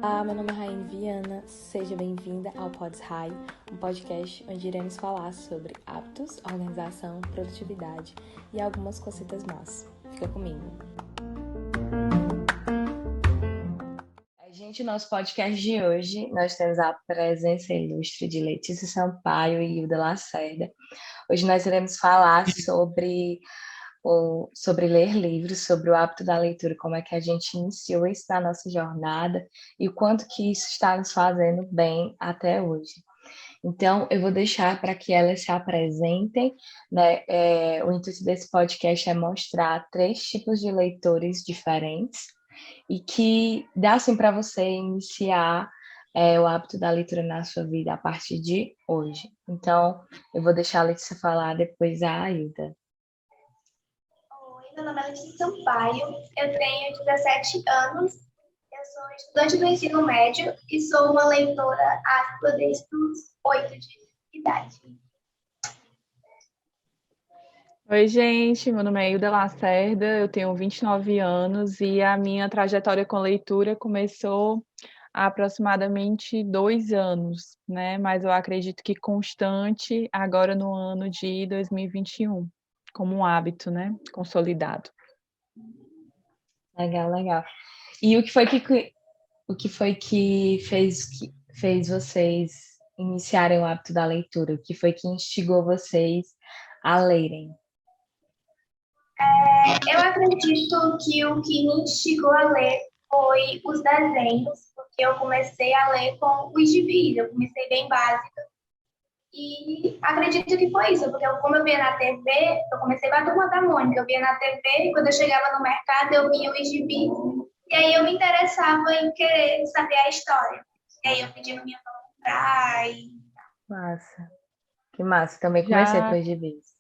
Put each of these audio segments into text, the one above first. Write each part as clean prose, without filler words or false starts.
Olá, meu nome é Raine Viana, seja bem-vinda ao Pods Rai, um podcast onde iremos falar sobre hábitos, organização, produtividade e algumas cositas más. Fica comigo. Gente, nosso podcast de hoje, nós temos a presença ilustre de Letícia Sampaio e Hilda Lacerda. Hoje nós iremos falar sobre ler livros, sobre o hábito da leitura, como é que a gente iniciou isso na nossa jornada e o quanto que isso está nos fazendo bem até hoje. Então, eu vou deixar para que elas se apresentem, né? O intuito desse podcast é mostrar 3 tipos de leitores diferentes e que dá assim para você iniciar o hábito da leitura na sua vida a partir de hoje. Então, eu vou deixar a Letícia falar, depois a Ailda. Oi, meu nome é Letícia Sampaio, eu tenho 17 anos, eu sou estudante do ensino médio e sou uma leitora assídua desde os 8 de idade. Oi, gente, meu nome é Hilda Lacerda, eu tenho 29 anos e a minha trajetória com leitura começou há aproximadamente 2 anos, né? Mas eu acredito que constante agora no ano de 2021, como um hábito, né? Consolidado. Legal, legal. E o que foi que fez vocês iniciarem o hábito da leitura? O que foi que instigou vocês a lerem? Eu acredito que o que me instigou a ler foi os desenhos, porque eu comecei a ler com os gibis, eu comecei bem básica. E acredito que foi isso, porque como eu via na TV, eu comecei com a Turma da Mônica, eu via na TV, e quando eu chegava no mercado eu via os gibis, e aí eu me interessava em querer saber a história. E aí eu pedi no minha avó comprar e... Massa. Que massa. Também comecei com os gibis.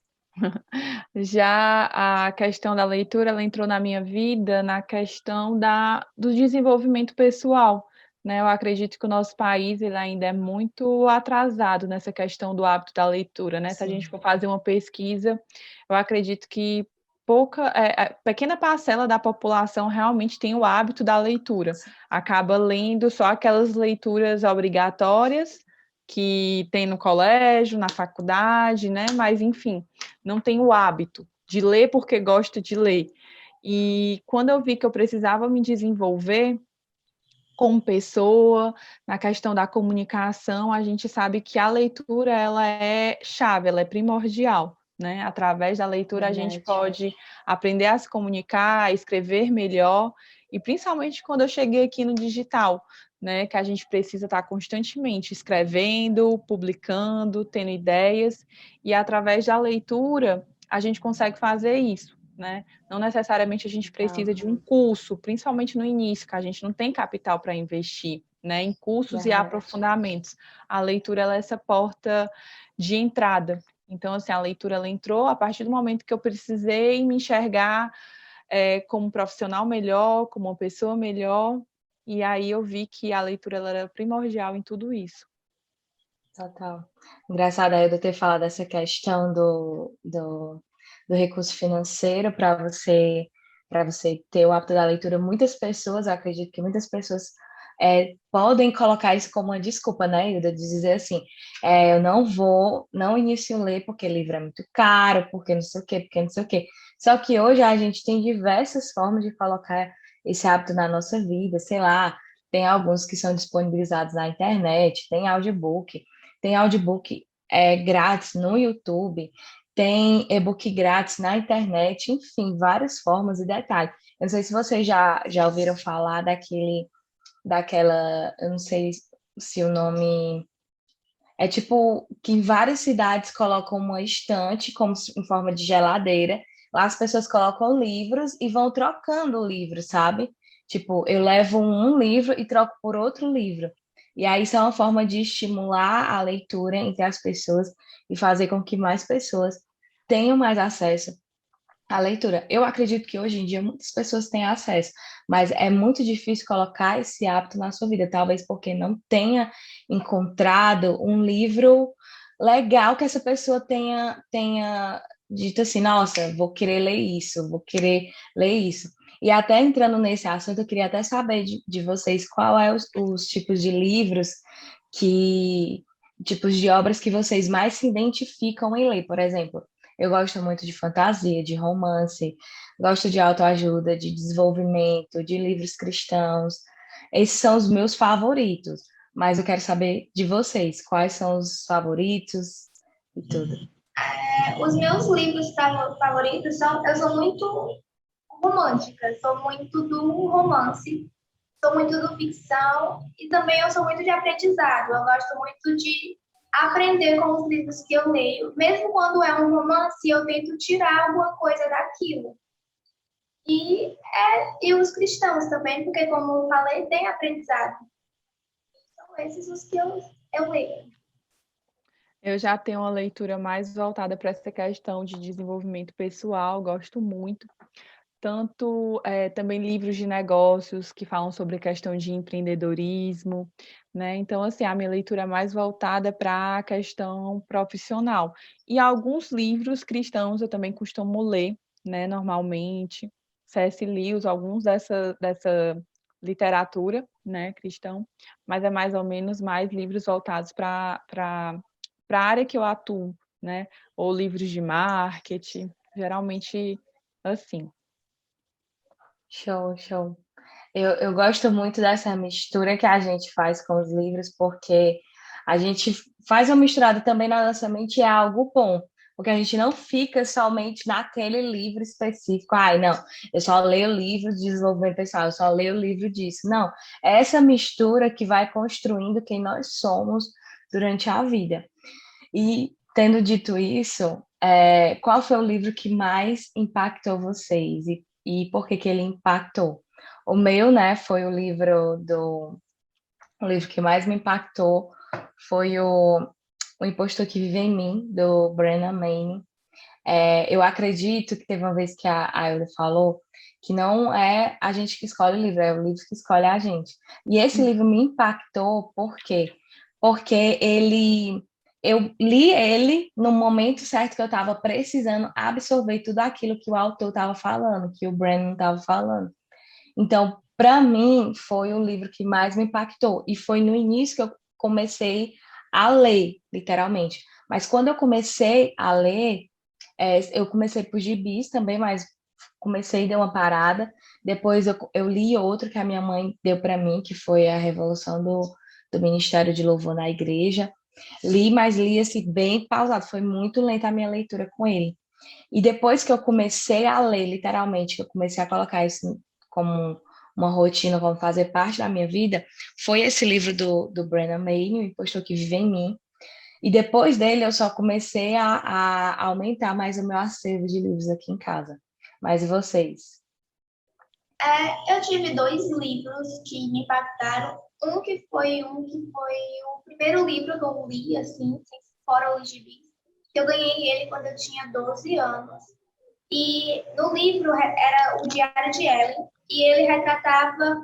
Já a questão da leitura, ela entrou na minha vida na questão do desenvolvimento pessoal, né? Eu acredito que o nosso país ele ainda é muito atrasado nessa questão do hábito da leitura, né? Sim. Se a gente for fazer uma pesquisa, eu acredito que pequena parcela da população realmente tem o hábito da leitura. Acaba lendo só aquelas leituras obrigatórias que tem no colégio, na faculdade, né? Mas, enfim, não tem o hábito de ler porque gosta de ler. E quando eu vi que eu precisava me desenvolver como pessoa, na questão da comunicação, a gente sabe que a leitura ela é chave, ela é primordial, né? Através da leitura a gente pode aprender a se comunicar, a escrever melhor, e principalmente quando eu cheguei aqui no digital, né? Que a gente precisa estar constantemente escrevendo, publicando, tendo ideias, e através da leitura a gente consegue fazer isso. Né? Não necessariamente a gente precisa de um curso, principalmente no início, que a gente não tem capital para investir, né? Em cursos e aprofundamentos. A leitura ela é essa porta de entrada. Então, assim, a leitura ela entrou a partir do momento que eu precisei me enxergar como um profissional melhor, como uma pessoa melhor, e aí eu vi que a leitura ela era primordial em tudo isso. Total. Engraçado eu ter falado dessa questão do recurso financeiro para você ter o hábito da leitura. Muitas pessoas, eu acredito que muitas pessoas podem colocar isso como uma desculpa, né, Hilda, de dizer assim, eu não inicio a ler porque livro é muito caro, porque não sei o quê, porque não sei o quê. Só que hoje a gente tem diversas formas de colocar esse hábito na nossa vida, sei lá, tem alguns que são disponibilizados na internet, tem audiobook grátis no YouTube, tem e-book grátis na internet, enfim, várias formas e detalhes. Eu não sei se vocês já ouviram falar daquela, eu não sei se o nome... É tipo que em várias cidades colocam uma estante como em forma de geladeira. Lá as pessoas colocam livros e vão trocando o livro, sabe? Tipo, eu levo um livro e troco por outro livro. E aí isso é uma forma de estimular a leitura entre as pessoas e fazer com que mais pessoas tenham mais acesso à leitura. Eu acredito que hoje em dia muitas pessoas têm acesso, mas é muito difícil colocar esse hábito na sua vida, talvez porque não tenha encontrado um livro legal que essa pessoa tenha dito assim, nossa, vou querer ler isso, vou querer ler isso. E até entrando nesse assunto, eu queria até saber de vocês qual é os tipos de livros que, tipos de obras que vocês mais se identificam em ler, por exemplo. Eu gosto muito de fantasia, de romance, gosto de autoajuda, de desenvolvimento, de livros cristãos. Esses são os meus favoritos, mas eu quero saber de vocês, quais são os favoritos e tudo. Os meus livros favoritos são, eu sou muito romântica, sou muito do romance, sou muito do ficção e também eu sou muito de aprendizado. Eu gosto muito de aprender com os livros que eu leio. Mesmo quando é um romance, eu tento tirar alguma coisa daquilo. E os cristãos também, porque como eu falei, tem aprendizado. São esses os que eu leio. Eu já tenho uma leitura mais voltada para essa questão de desenvolvimento pessoal, gosto muito. Tanto também livros de negócios que falam sobre a questão de empreendedorismo, né? Então, assim, a minha leitura é mais voltada para a questão profissional. E alguns livros cristãos eu também costumo ler, né, normalmente. C.S. Lewis, alguns dessa literatura, né, cristão, mas é mais ou menos mais livros voltados para a área que eu atuo, né? Ou livros de marketing, geralmente assim. Show, show. Eu gosto muito dessa mistura que a gente faz com os livros, porque a gente faz uma misturada também na nossa mente e é algo bom. Porque a gente não fica somente naquele livro específico. Ai, não, eu só leio livro de desenvolvimento pessoal, eu só leio livro disso. Não, é essa mistura que vai construindo quem nós somos durante a vida. E, tendo dito isso, qual foi o livro que mais impactou vocês? E por que que ele impactou? O meu, né, foi o livro que mais me impactou foi o Impostor que Vive em Mim, do Brennan Manning. Eu acredito que teve uma vez que a Ayla falou que não é a gente que escolhe o livro, é o livro que escolhe a gente. E esse livro me impactou por quê? Porque eu li ele no momento certo que eu estava precisando absorver tudo aquilo que o autor estava falando, que o Brennan estava falando. Então, para mim, foi o livro que mais me impactou. E foi no início que eu comecei a ler, literalmente. Mas quando eu comecei a ler, eu comecei por gibis também, mas comecei e dei uma parada. Depois eu li outro que a minha mãe deu para mim, que foi a Revolução do Ministério de Louvor na Igreja. Li, mas li assim, bem pausado. Foi muito lenta a minha leitura com ele. E depois que eu comecei a ler, literalmente, que eu comecei a colocar isso como uma rotina, como fazer parte da minha vida, foi esse livro do Brennan Manning, O Impostor que Vive em Mim. E depois dele eu só comecei a aumentar mais o meu acervo de livros aqui em casa. Mas e vocês? Eu tive dois livros que me impactaram. Um que foi o primeiro livro que eu li, assim, fora os gibis. Eu ganhei ele quando eu tinha 12 anos. E no livro era o Diário de Ellen, e ele retratava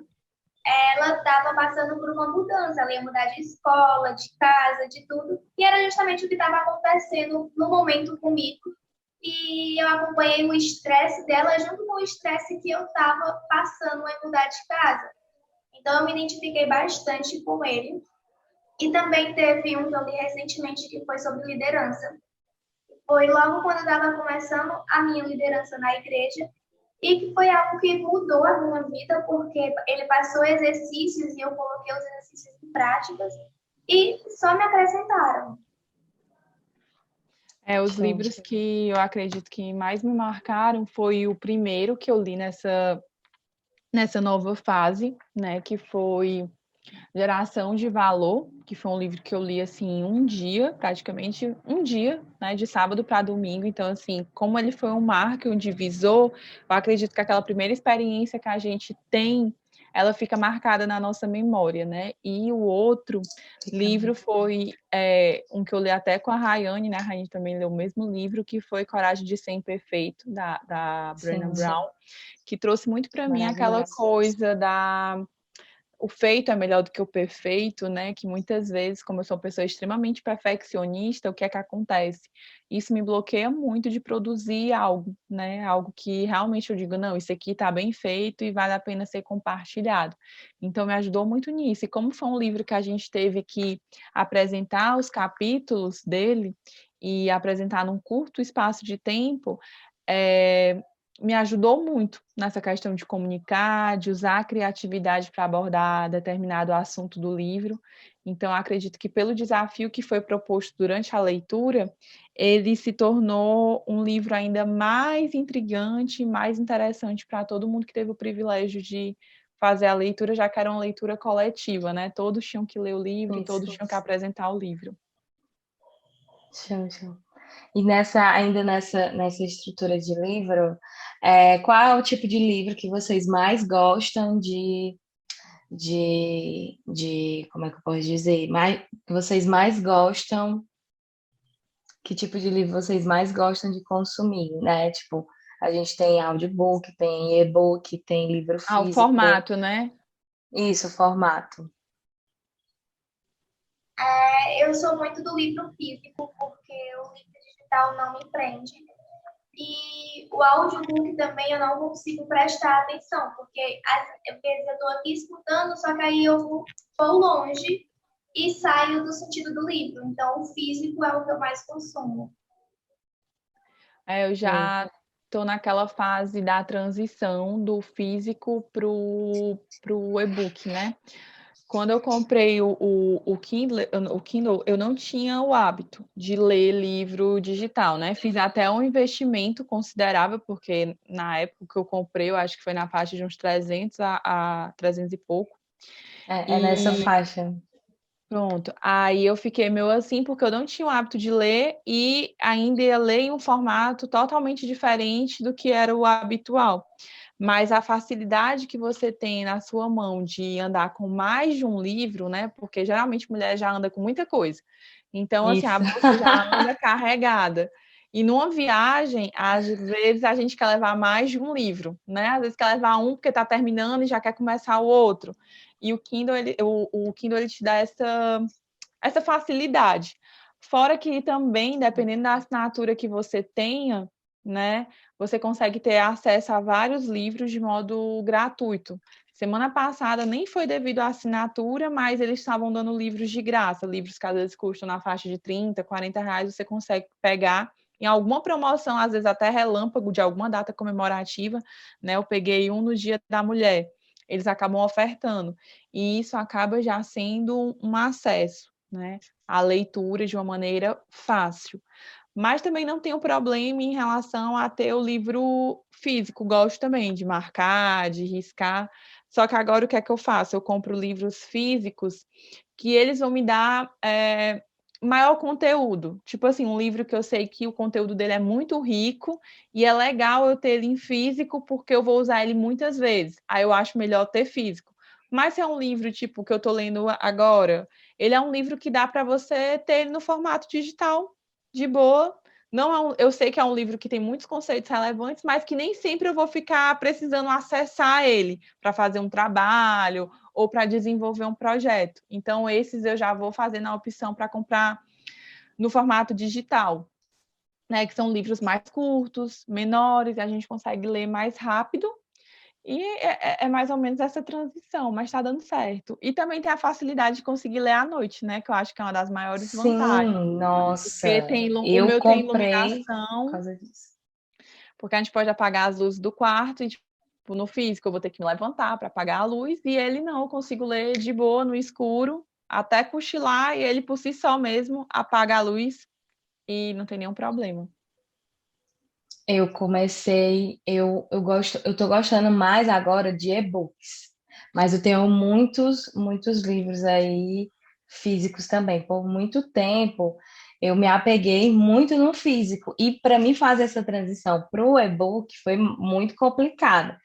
ela estava passando por uma mudança, ela ia mudar de escola, de casa, de tudo, e era justamente o que estava acontecendo no momento comigo. E eu acompanhei o estresse dela junto com o estresse que eu estava passando em mudar de casa. Então eu me identifiquei bastante com ele. E também teve um que eu li recentemente que foi sobre liderança. Foi logo quando eu estava começando a minha liderança na igreja, e que foi algo que mudou a minha vida, porque ele passou exercícios e eu coloquei os exercícios em práticas e só me acrescentaram. Os livros que eu acredito que mais me marcaram foi o primeiro que eu li nessa nova fase, né, que foi Geração de Valor, que foi um livro que eu li assim em um dia, praticamente um dia, né, de sábado para domingo. Então, assim, como ele foi um marco, um divisor, eu acredito que aquela primeira experiência que a gente tem, ela fica marcada na nossa memória, né? E o outro livro foi um que eu li até com a Rayane, né? A Rayane também leu o mesmo livro, que foi Coragem de Ser Imperfeito, da Brené Brown, que trouxe muito para mim aquela coisa o feito é melhor do que o perfeito, né? Que muitas vezes, como eu sou uma pessoa extremamente perfeccionista, o que é que acontece? Isso me bloqueia muito de produzir algo, né? Algo que realmente eu digo, não, isso aqui está bem feito e vale a pena ser compartilhado. Então, me ajudou muito nisso. E como foi um livro que a gente teve que apresentar os capítulos dele e apresentar num curto espaço de tempo, me ajudou muito nessa questão de comunicar, de usar a criatividade para abordar determinado assunto do livro. Então, acredito que pelo desafio que foi proposto durante a leitura, ele se tornou um livro ainda mais intrigante, mais interessante para todo mundo que teve o privilégio de fazer a leitura, já que era uma leitura coletiva, né? Todos tinham que ler o livro, Isso. todos tinham que apresentar o livro. Show. E ainda nessa estrutura de livro, qual é o tipo de livro que vocês mais gostam como é que eu posso dizer? Que vocês mais gostam, que tipo de livro vocês mais gostam de consumir, né? Tipo, a gente tem audiobook, tem e-book, tem livro Ah, o físico. formato, né? Isso, formato. Eu sou muito do livro físico, porque o livro digital não me prende. E o audiobook também eu não consigo prestar atenção, porque às vezes eu estou aqui escutando, só que aí eu vou longe e saio do sentido do livro. Então, o físico é o que eu mais consumo. Eu já estou naquela fase da transição do físico pro e-book, né? Quando eu comprei o Kindle, eu não tinha o hábito de ler livro digital, né? Fiz até um investimento considerável, porque na época que eu comprei, eu acho que foi na faixa de uns 300 a 300 e pouco. É nessa faixa. Pronto, aí eu fiquei meio assim, porque eu não tinha o hábito de ler e ainda ia ler em um formato totalmente diferente do que era o habitual. Mas a facilidade que você tem na sua mão de andar com mais de um livro, né? Porque geralmente mulher já anda com muita coisa. Então, assim, a Isso. bolsa já anda carregada. E numa viagem, às vezes a gente quer levar mais de um livro, né? Às vezes quer levar um porque está terminando e já quer começar o outro. E o Kindle, ele te dá essa facilidade. Fora que também, dependendo da assinatura que você tenha, né, você consegue ter acesso a vários livros de modo gratuito. Semana passada nem foi devido à assinatura, mas eles estavam dando livros de graça, livros que às vezes custam na faixa de 30, 40 reais, você consegue pegar em alguma promoção, às vezes até relâmpago de alguma data comemorativa, né? Eu peguei um no Dia da Mulher, eles acabam ofertando, e isso acaba já sendo um acesso, né, à leitura de uma maneira fácil. Mas também não tenho problema em relação a ter o livro físico, gosto também de marcar, de riscar. Só que agora o que é que eu faço? Eu compro livros físicos que eles vão me dar maior conteúdo. Tipo assim, um livro que eu sei que o conteúdo dele é muito rico e é legal eu ter ele em físico porque eu vou usar ele muitas vezes. Aí eu acho melhor ter físico. Mas se é um livro tipo que eu estou lendo agora, ele é um livro que dá para você ter ele no formato digital, de boa. Não eu sei que é um livro que tem muitos conceitos relevantes, mas que nem sempre eu vou ficar precisando acessar ele para fazer um trabalho ou para desenvolver um projeto. Então, esses eu já vou fazendo a opção para comprar no formato digital, né? Que são livros mais curtos, menores, e a gente consegue ler mais rápido. E é mais ou menos essa transição, mas está dando certo. E também tem a facilidade de conseguir ler à noite, né? Que eu acho que é uma das maiores vantagens. Sim, Porque nossa, o eu meu tem comprei por iluminação, causa disso. porque a gente pode apagar as luzes do quarto e, tipo, no físico eu vou ter que me levantar para apagar a luz, e ele não, eu consigo ler de boa, no escuro, até cochilar, e ele por si só mesmo apaga a luz e não tem nenhum problema. Eu tô gostando mais agora de e-books, mas eu tenho muitos livros aí físicos também. Por muito tempo eu me apeguei muito no físico e para mim fazer essa transição para o e-book foi muito complicado.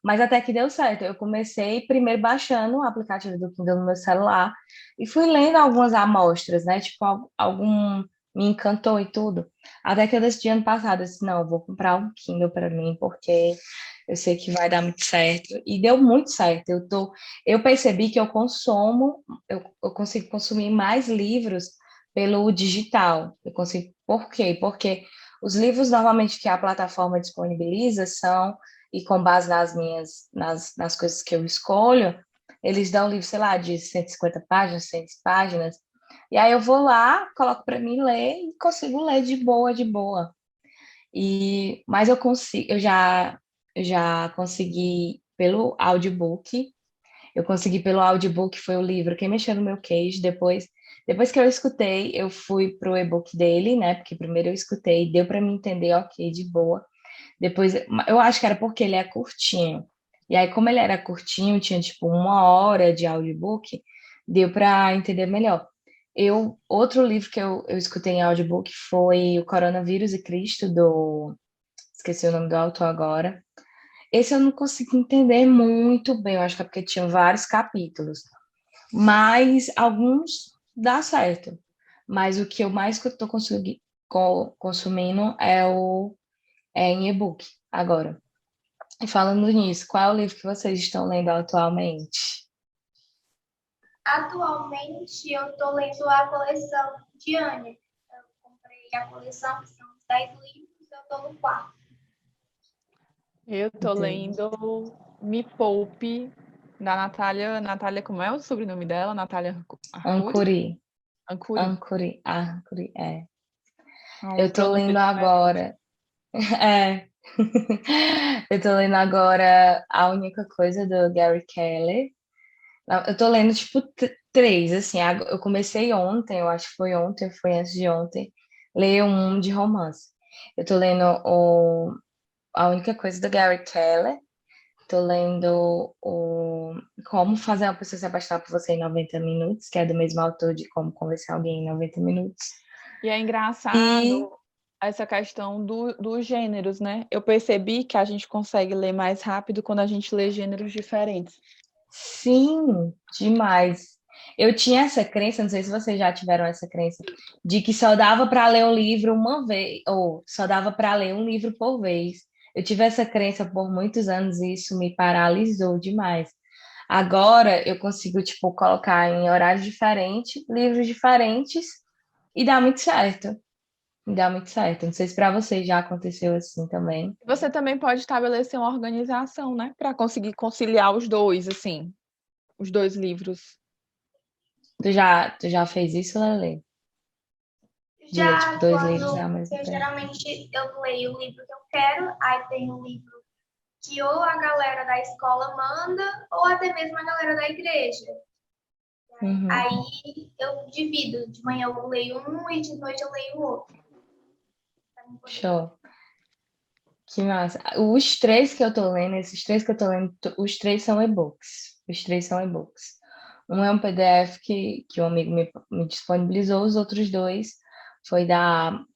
Mas até que deu certo. Eu comecei primeiro baixando o aplicativo do Kindle no meu celular e fui lendo algumas amostras, né? Tipo, algum me encantou e tudo. Até que eu decidi ano passado, eu disse, não, eu vou comprar um Kindle para mim, porque eu sei que vai dar muito certo. E deu muito certo. Eu percebi que eu consigo consumir mais livros pelo digital. Eu consigo, por quê? Porque os livros normalmente que a plataforma disponibiliza são, e com base nas coisas que eu escolho, eles dão um livro, sei lá, de 150 páginas, 100 páginas, e aí eu vou lá, coloco para mim ler e consigo ler de boa, de boa. Mas eu já consegui pelo audiobook. Eu consegui pelo audiobook, foi o livro Quem Mexeu no Meu Queijo. Depois que eu escutei, eu fui pro e-book dele, né? Porque primeiro eu escutei, deu para me entender, ok, de boa. Depois, eu acho que era porque ele é curtinho. E aí, como ele era curtinho, tinha tipo 1 hora de audiobook, deu para entender melhor. Outro livro que eu escutei em audiobook foi O Coronavírus e Cristo, esqueci o nome do autor agora. Esse eu não consegui entender muito bem, eu acho que é porque tinha vários capítulos. Mas alguns dá certo. Mas o que eu mais estou consumindo é em e-book agora. E falando nisso, qual é o livro que vocês estão lendo atualmente? Atualmente, eu estou lendo a coleção de Anya. Eu comprei a coleção, que são uns 10 livros, eu estou no quarto. Eu tô Entendi. lendo Me Poupe, da Natália. Natália, como é o sobrenome dela? Natália Arcuri? Ancuri. Ancuri. Ancuri, é. Não Eu tô pronunciei lendo diferente. agora. É. Eu tô lendo agora A Única Coisa do Gary Keller. Não, eu tô lendo, tipo, três, assim. Eu comecei ontem, eu acho que foi ontem, foi antes de ontem, ler um de romance. Eu tô lendo A Única Coisa do Gary Keller. Tô lendo Como Fazer uma Pessoa Se Apaixonar por Você em 90 Minutos, que é do mesmo autor de Como Convencer Alguém em 90 Minutos. E é E, engraçado essa questão dos gêneros, né? Eu percebi que a gente consegue ler mais rápido quando a gente lê gêneros diferentes. sim, demais. Eu tinha essa crença, não sei se vocês já tiveram essa crença, de que só dava para ler um livro uma vez, ou só dava para ler um livro por vez. Eu tive essa crença por muitos anos e isso me paralisou demais. Agora eu consigo, tipo, colocar em horários diferentes, livros diferentes, e dá muito certo. E dá muito certo. Não sei se para vocês já aconteceu assim também. Você também pode estabelecer uma organização, né? Para conseguir conciliar os dois, assim, os dois livros. Tu já fez isso, Lele? De ler, tipo, Já 2 livros ao quando mesmo eu tempo? geralmente eu leio o livro que eu quero, aí tem um livro que ou a galera da escola manda, ou até mesmo a galera da igreja. Uhum. Aí eu divido, de manhã eu leio um e de noite eu leio o outro. Pra mim poder. Show. Que massa. Os três que eu tô lendo, esses três que eu tô lendo, os três são e-books. Os três são e-books. Um é um PDF que um amigo me disponibilizou, os outros dois foi da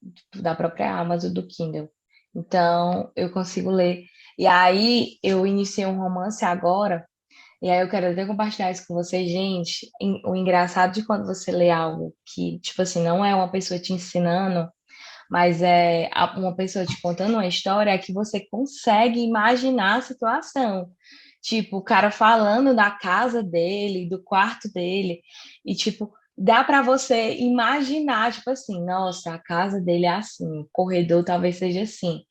própria Amazon, do Kindle. Então, eu consigo ler. E aí, eu iniciei um romance agora, e aí eu quero até compartilhar isso com vocês, gente. O engraçado de quando você lê algo que, tipo assim, não é uma pessoa te ensinando, mas é uma pessoa te contando uma história é que você consegue imaginar a situação. Tipo, o cara falando da casa dele, do quarto dele, e tipo, dá para você imaginar, tipo assim, nossa, a casa dele é assim, o corredor talvez seja assim,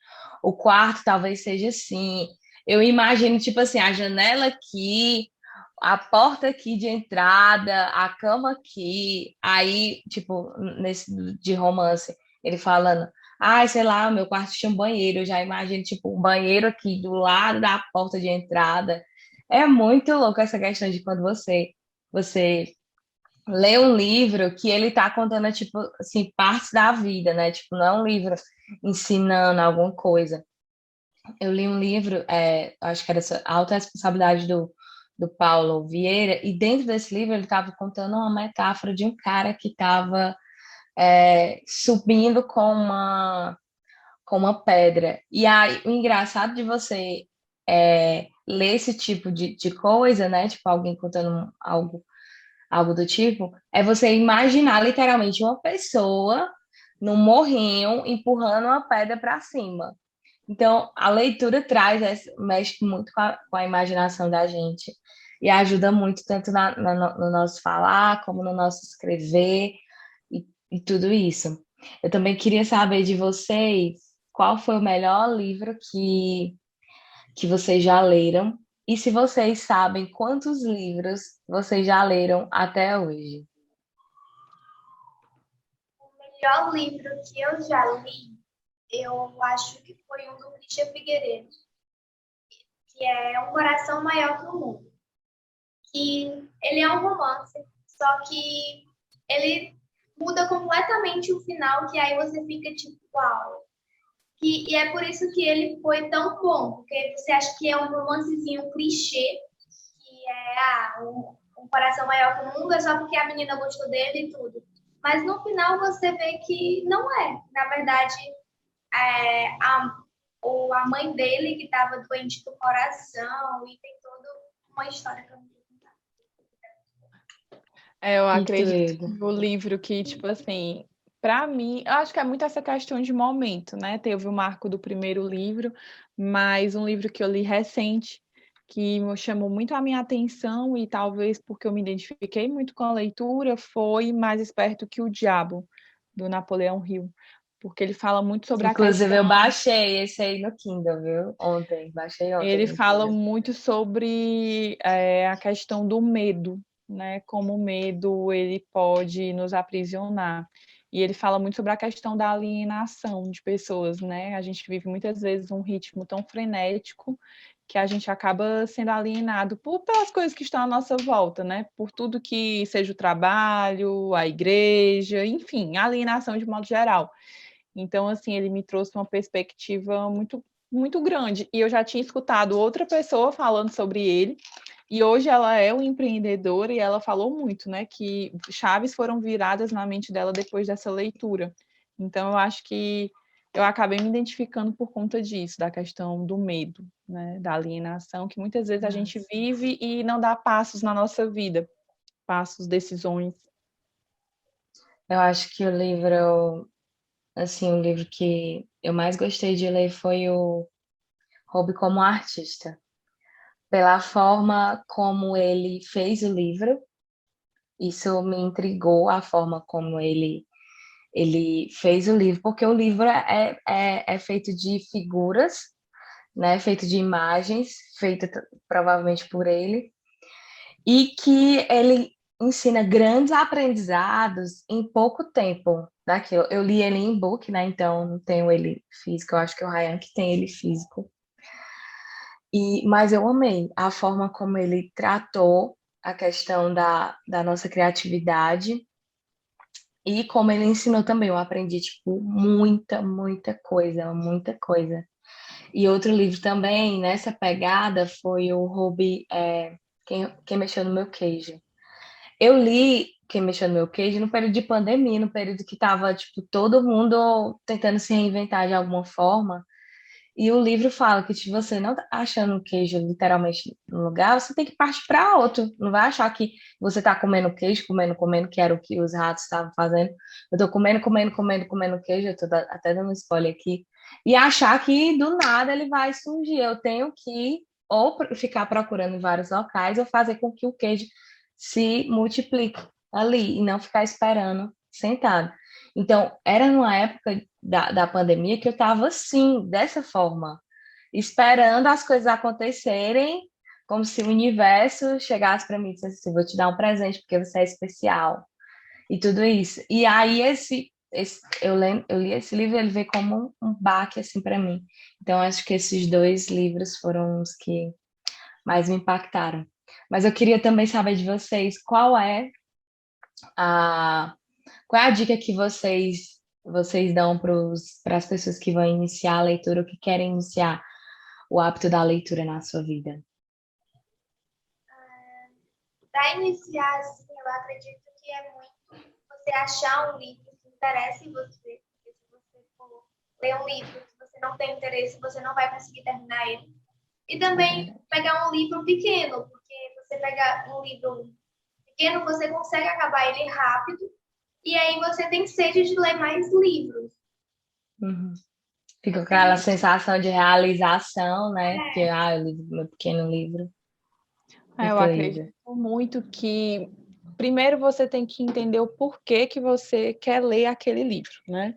o quarto talvez seja assim. Eu imagino, tipo assim, a janela aqui, a porta aqui de entrada, a cama aqui, aí, tipo, nesse de romance ele falando, sei lá, meu quarto tinha um banheiro, eu já imagino, tipo, um banheiro aqui do lado da porta de entrada. É muito louco essa questão de quando você lê um livro que ele tá contando, tipo, assim, partes da vida, né? Tipo, não é um livro ensinando alguma coisa. Eu li um livro, acho que era A Alta Responsabilidade do Paulo Vieira, e dentro desse livro ele estava contando uma metáfora de um cara que estava subindo com uma pedra. E aí, o engraçado de você ler esse tipo de coisa, né? Tipo, alguém contando algo do tipo, é você imaginar literalmente uma pessoa num morrinho empurrando uma pedra para cima. Então, a leitura mexe muito com a imaginação da gente e ajuda muito tanto no nosso falar, como no nosso escrever e tudo isso. Eu também queria saber de vocês qual foi o melhor livro que vocês já leram e se vocês sabem quantos livros vocês já leram até hoje. O melhor livro que eu já li, eu acho que foi um do Christian Figueiredo, que é Um Coração Maior que o Mundo. Que ele é um romance, só que ele muda completamente o final, que aí você fica tipo, uau. E é por isso que ele foi tão bom, porque você acha que é um romancezinho clichê, que é um coração maior que o mundo, é só porque a menina gostou dele e tudo. Mas no final você vê que não é. Na verdade, é, a mãe dele que estava doente do coração e tem toda uma história que eu não vou contar. Eu E tu, acredito Igor? que o livro que, tipo assim, para mim, eu acho que é muito essa questão de momento, né? Teve o marco do primeiro livro, mas um livro que eu li recente, que me chamou muito a minha atenção, e talvez porque eu me identifiquei muito com a leitura, foi Mais Esperto que o Diabo, do Napoleão Hill. Porque ele fala muito sobre a Inclusive, eu questão. baixei esse aí no Kindle, viu? Ontem, baixei ontem Ele no fala Kindle. muito sobre a questão do medo, né? Como o medo ele pode nos aprisionar. E ele fala muito sobre a questão da alienação de pessoas, né? A gente vive muitas vezes um ritmo tão frenético que a gente acaba sendo alienado pelas coisas que estão à nossa volta, né? Por tudo que seja o trabalho, a igreja, enfim, a alienação de modo geral. Então, assim, ele me trouxe uma perspectiva muito, muito grande. E eu já tinha escutado outra pessoa falando sobre ele, e hoje ela é uma empreendedora e ela falou muito, né, que chaves foram viradas na mente dela depois dessa leitura. Então, eu acho que eu acabei me identificando por conta disso, da questão do medo, né, da alienação, que muitas vezes a gente Nossa. vive e não dá passos na nossa vida, passos, decisões. Eu acho que o livro que eu mais gostei de ler foi o Hobby como Artista, pela forma como ele fez o livro. Isso me intrigou, a forma como ele fez o livro, porque o livro é feito de figuras, né? Feito de imagens, feito provavelmente por ele, e que ele ensina grandes aprendizados em pouco tempo daquilo. Eu li ele em book, né? Então não tenho ele físico, eu acho que é o Ryan que tem ele físico. Mas eu amei a forma como ele tratou a questão da nossa criatividade e como ele ensinou também. Eu aprendi, tipo, muita, muita coisa, muita coisa. E outro livro também nessa pegada foi o Hobby, Quem Mexeu no Meu Queijo. Eu li Quem Mexeu no Meu Queijo no período de pandemia, no período que tava, tipo, todo mundo tentando se reinventar de alguma forma. E o livro fala que se você não tá achando o queijo literalmente no lugar, você tem que partir para outro. Não vai achar que você está comendo queijo, comendo, comendo, que era o que os ratos estavam fazendo. Eu tô comendo, comendo, comendo, comendo queijo, eu tô até dando spoiler aqui. E achar que do nada ele vai surgir. Eu tenho que ou ficar procurando em vários locais ou fazer com que o queijo se multiplique ali e não ficar esperando sentado. Então, era numa época da pandemia que eu estava assim, dessa forma, esperando as coisas acontecerem, como se o universo chegasse para mim e dissesse assim: vou te dar um presente porque você é especial, e tudo isso. E aí, eu li esse livro, ele veio como um baque assim para mim. Então, acho que esses dois livros foram os que mais me impactaram. Mas eu queria também saber de vocês a qual é a dica que vocês dão para as pessoas que vão iniciar a leitura ou que querem iniciar o hábito da leitura na sua vida? Para iniciar, assim, eu acredito que é muito você achar um livro que interessa em você, porque se você for ler um livro que você não tem interesse, você não vai conseguir terminar ele. E É também verdade. pegar um livro pequeno, porque você pega um livro pequeno, você consegue acabar ele rápido, e aí você tem sede de ler mais livros. Uhum, Fica com aquela sensação de realização, né? Porque, eu li meu pequeno livro. Eu Incrível. acredito muito que primeiro você tem que entender o porquê que você quer ler aquele livro, né?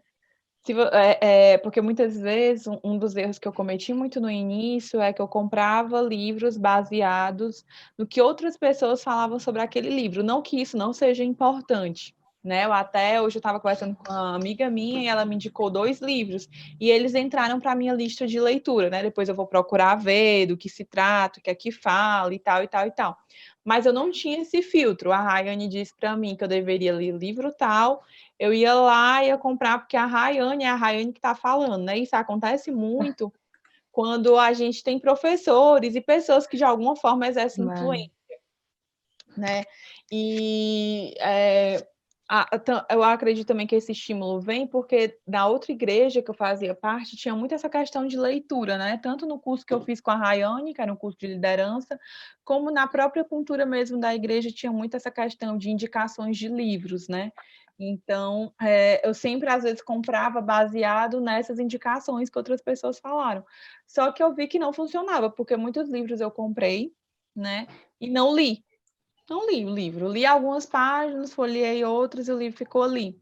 Porque muitas vezes um dos erros que eu cometi muito no início é que eu comprava livros baseados no que outras pessoas falavam sobre aquele livro. Não que isso não seja importante, né? Hoje eu estava conversando com uma amiga minha e ela me indicou 2 livros e eles entraram para a minha lista de leitura, né? Depois eu vou procurar ver do que se trata, o que é que fala e tal e tal e tal. Mas eu não tinha esse filtro. A Rayane disse para mim que eu deveria ler livro tal, eu ia lá e ia comprar, porque a Rayane é a Rayane que está falando, né? Isso acontece muito quando a gente tem professores e pessoas que de alguma forma exercem Mano. influência, né? E eu acredito também que esse estímulo vem porque da outra igreja que eu fazia parte tinha muito essa questão de leitura, né? Tanto no curso que eu fiz com a Rayane, que era um curso de liderança, como na própria cultura mesmo da igreja tinha muito essa questão de indicações de livros, né? Então, eu sempre, às vezes, comprava baseado nessas indicações que outras pessoas falaram. Só que eu vi que não funcionava, porque muitos livros eu comprei, né? E não li. Não li o livro. Li algumas páginas, folheei outras e o livro ficou ali.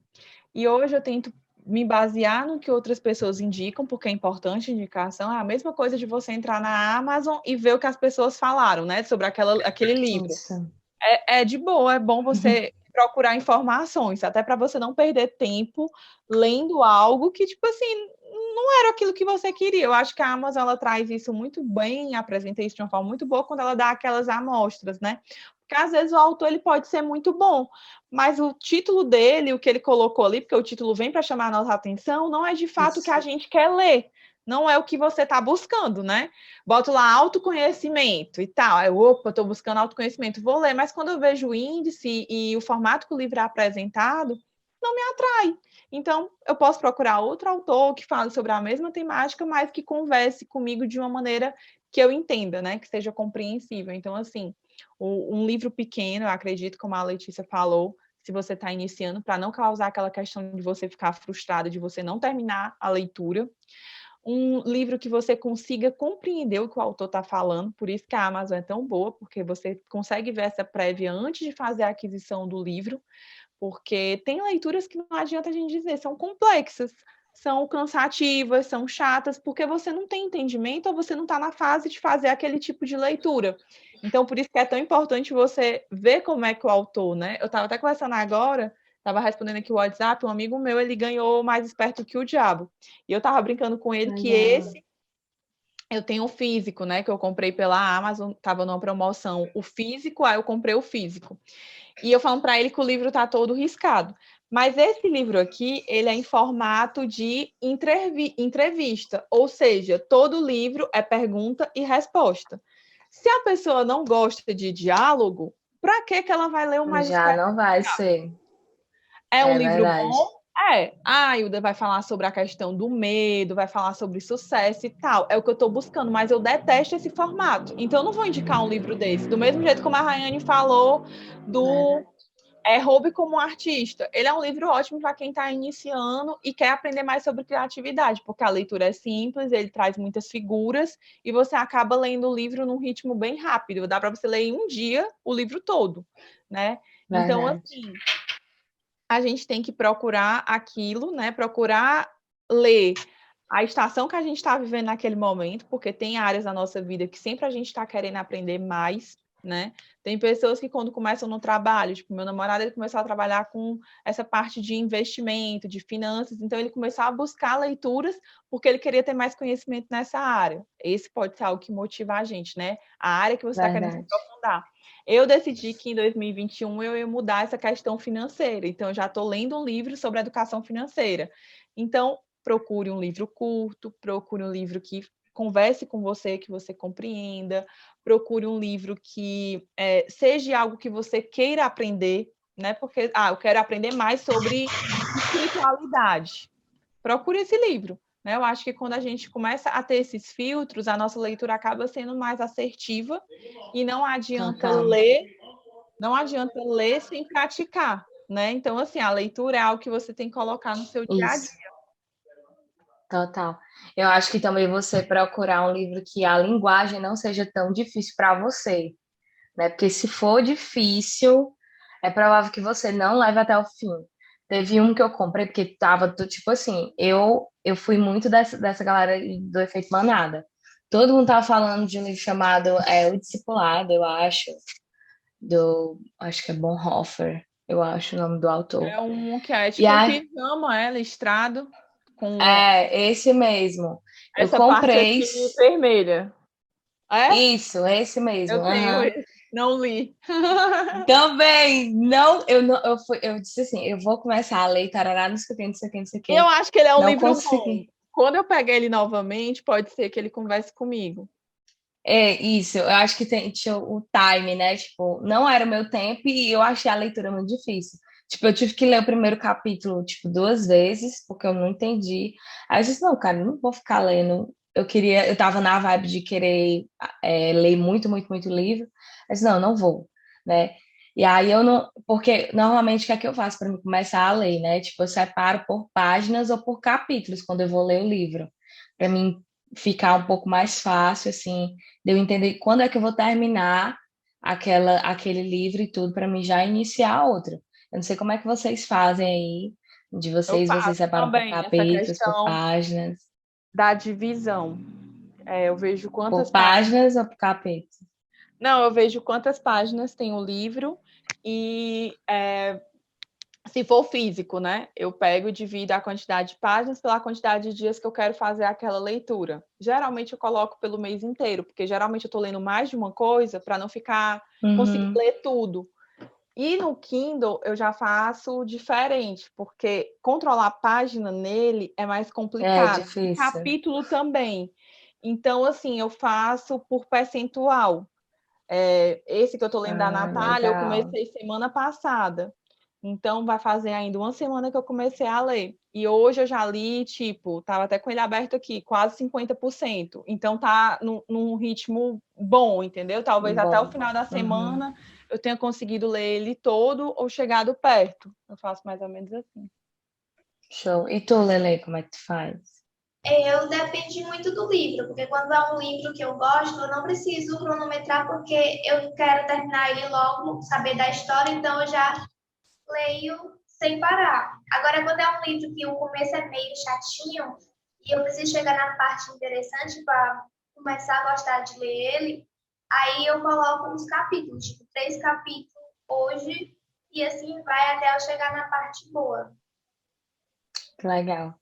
E hoje eu tento me basear no que outras pessoas indicam, porque é importante a indicação. É a mesma coisa de você entrar na Amazon e ver o que as pessoas falaram, né? Sobre aquele livro. Isso. É de boa, é bom você procurar informações, até para você não perder tempo lendo algo que, tipo assim, não era aquilo que você queria. Eu acho que a Amazon ela traz isso muito bem, apresenta isso de uma forma muito boa quando ela dá aquelas amostras, né? Porque às vezes o autor ele pode ser muito bom, mas o título dele, o que ele colocou ali, porque o título vem para chamar a nossa atenção, não é de fato o que Isso. a gente quer ler. Não é o que você está buscando, né? Boto lá autoconhecimento e tal. Aí, opa, estou buscando autoconhecimento, vou ler, mas quando eu vejo o índice e o formato que o livro é apresentado, não me atrai. Então, eu posso procurar outro autor que fale sobre a mesma temática, mas que converse comigo de uma maneira que eu entenda, né? Que seja compreensível. Então, assim, um livro pequeno, eu acredito, como a Letícia falou, se você está iniciando, para não causar aquela questão de você ficar frustrada, de você não terminar a leitura. Um livro que você consiga compreender o que o autor está falando, por isso que a Amazon é tão boa, porque você consegue ver essa prévia antes de fazer a aquisição do livro, porque tem leituras que não adianta a gente dizer, são complexas, são cansativas, são chatas, porque você não tem entendimento ou você não está na fase de fazer aquele tipo de leitura. Então, por isso que é tão importante você ver como é que o autor, né? Eu estava até conversando agora, estava respondendo aqui o WhatsApp, um amigo meu, ele ganhou Mais Esperto que o Diabo. E eu estava brincando com ele que Legal. eu tenho o físico, né? Que eu comprei pela Amazon, estava numa promoção. O físico, aí eu comprei o físico. E eu falo para ele que o livro está todo riscado. Mas esse livro aqui, ele é em formato de entrevista, ou seja, todo livro é pergunta e resposta. Se a pessoa não gosta de diálogo, para que ela vai ler o Mais Já Esperto? não vai ser. É um É livro verdade. bom? É. A Hilda vai falar sobre a questão do medo, vai falar sobre sucesso e tal. É o que eu estou buscando, mas eu detesto esse formato. Então, eu não vou indicar um livro desse. Do mesmo jeito como a Rayane falou do Verdade. Hobby como Artista. Ele é um livro ótimo para quem está iniciando e quer aprender mais sobre criatividade, porque a leitura é simples, ele traz muitas figuras e você acaba lendo o livro num ritmo bem rápido. Dá para você ler em um dia o livro todo, né? Então, Verdade. assim, a gente tem que procurar aquilo, né? Procurar ler a estação que a gente está vivendo naquele momento, porque tem áreas da nossa vida que sempre a gente está querendo aprender mais, né? Tem pessoas que quando começam no trabalho, tipo, meu namorado, ele começou a trabalhar com essa parte de investimento, de finanças, então ele começou a buscar leituras porque ele queria ter mais conhecimento nessa área. Esse pode ser algo que motiva a gente, né? A área que você está querendo se Verdade. aprofundar. Eu decidi que em 2021 eu ia mudar essa questão financeira, então eu já estou lendo um livro sobre educação financeira. Então, procure um livro curto, procure um livro que converse com você, que você compreenda, procure um livro que seja algo que você queira aprender, né? Porque, eu quero aprender mais sobre espiritualidade. Procure esse livro. Né? Eu acho que quando a gente começa a ter esses filtros, a nossa leitura acaba sendo mais assertiva e Total. não adianta ler sem praticar, né? Então, assim, a leitura é algo que você tem que colocar no seu dia a dia. Isso. Total. Eu acho que também você procurar um livro que a linguagem não seja tão difícil para você, né? Porque se for difícil, é provável que você não leve até o fim. Teve um que eu comprei porque tava tipo assim, eu fui muito dessa galera do efeito manada. Todo mundo tava falando de um livro chamado O Discipulado, eu acho que é Bonhoeffer, eu acho o nome do autor. É um que é E tipo um aí, pijama, listrado, com esse mesmo. Eu essa parte comprei aqui vermelha. É? isso, esse mesmo. Eu tenho Aham. esse. Não li. Também, não, eu disse assim, eu vou começar a ler, tarará, não sei o que, não sei o que, não sei o Eu que. acho que ele é um Não livro bom. consegui. Quando eu pegar ele novamente, pode ser que ele converse comigo. É, isso, eu acho que tinha o time, né? Tipo, não era o meu tempo e eu achei a leitura muito difícil. Tipo, eu tive que ler o primeiro capítulo, tipo, 2 vezes, porque eu não entendi. Aí eu disse, não, cara, eu não vou ficar lendo. Eu tava na vibe de querer ler muito, muito, muito livro. Eu disse, não, eu não vou, né? E aí eu não, porque normalmente o que é que eu faço para começar a ler, né? Tipo, eu separo por páginas ou por capítulos quando eu vou ler o livro, para mim ficar um pouco mais fácil, assim, de eu entender quando é que eu vou terminar aquele livro e tudo, para mim já iniciar outro. Eu não sei como é que vocês fazem aí, de Eu vocês faço separam por também essa capítulos, por questão páginas, da divisão. Eu vejo quantas por páginas. páginas ou por capítulos? Não, eu vejo quantas páginas tem o livro e se for físico, né? Eu pego e divido a quantidade de páginas pela quantidade de dias que eu quero fazer aquela leitura. Geralmente eu coloco pelo mês inteiro, porque geralmente eu estou lendo mais de uma coisa para não ficar conseguir Uhum. ler tudo. E no Kindle eu já faço diferente, porque controlar a página nele é mais É complicado. E difícil. capítulo também. Então, assim, eu faço por percentual. Esse que eu estou lendo da Ah, Natália, eu legal. comecei semana passada. Então, vai fazer ainda uma semana que eu comecei a ler. E hoje eu já li, tipo, estava até com ele aberto aqui, quase 50%. Então, tá num ritmo bom, entendeu? Talvez até o Bom. final da Uhum. semana eu tenha conseguido ler ele todo ou chegado perto. Eu faço mais ou menos assim. Show. E tu, Lele, como é que tu faz? Eu depende muito do livro, porque quando é um livro que eu gosto, eu não preciso cronometrar, porque eu quero terminar ele logo, saber da história, então eu já leio sem parar. Agora, quando é um livro que o começo é meio chatinho e eu preciso chegar na parte interessante para começar a gostar de ler ele, aí eu coloco uns capítulos, tipo 3 capítulos hoje, e assim vai até eu chegar na parte boa. Que legal.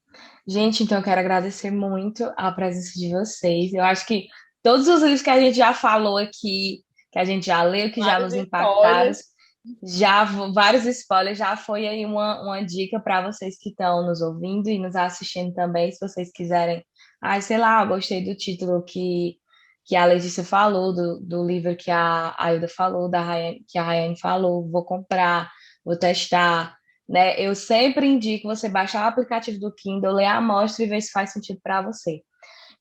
Gente, então eu quero agradecer muito a presença de vocês. Eu acho que todos os livros que a gente já falou aqui, que a gente já leu, que já Vários nos impactaram, spoilers. vários spoilers, já foi aí uma dica para vocês que estão nos ouvindo e nos assistindo também, se vocês quiserem. Ai, sei lá, eu gostei do título que a Letícia falou, do livro que a Ailda falou, que a Rayane falou, vou comprar, vou testar, né? Eu sempre indico você baixar o aplicativo do Kindle, ler a amostra e ver se faz sentido para você.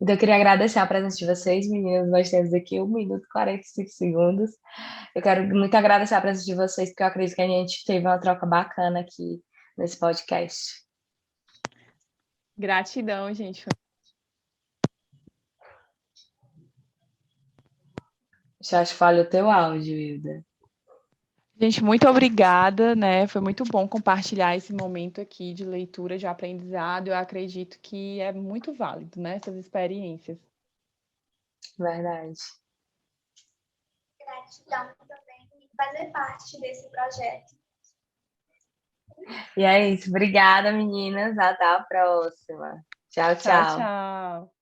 Então, eu queria agradecer a presença de vocês, meninas. Nós temos aqui 1 minuto e 45 segundos. Eu quero muito agradecer a presença de vocês, porque eu acredito que a gente teve uma troca bacana aqui nesse podcast. Gratidão, gente. Já acho que falha o teu áudio, Hilda. Gente, muito obrigada, né? Foi muito bom compartilhar esse momento aqui de leitura, de aprendizado. Eu acredito que é muito válido, né? Essas experiências. Verdade. Gratidão também por fazer parte desse projeto. E é isso. Obrigada, meninas. Até a próxima. Tchau, Tchau, tchau. tchau.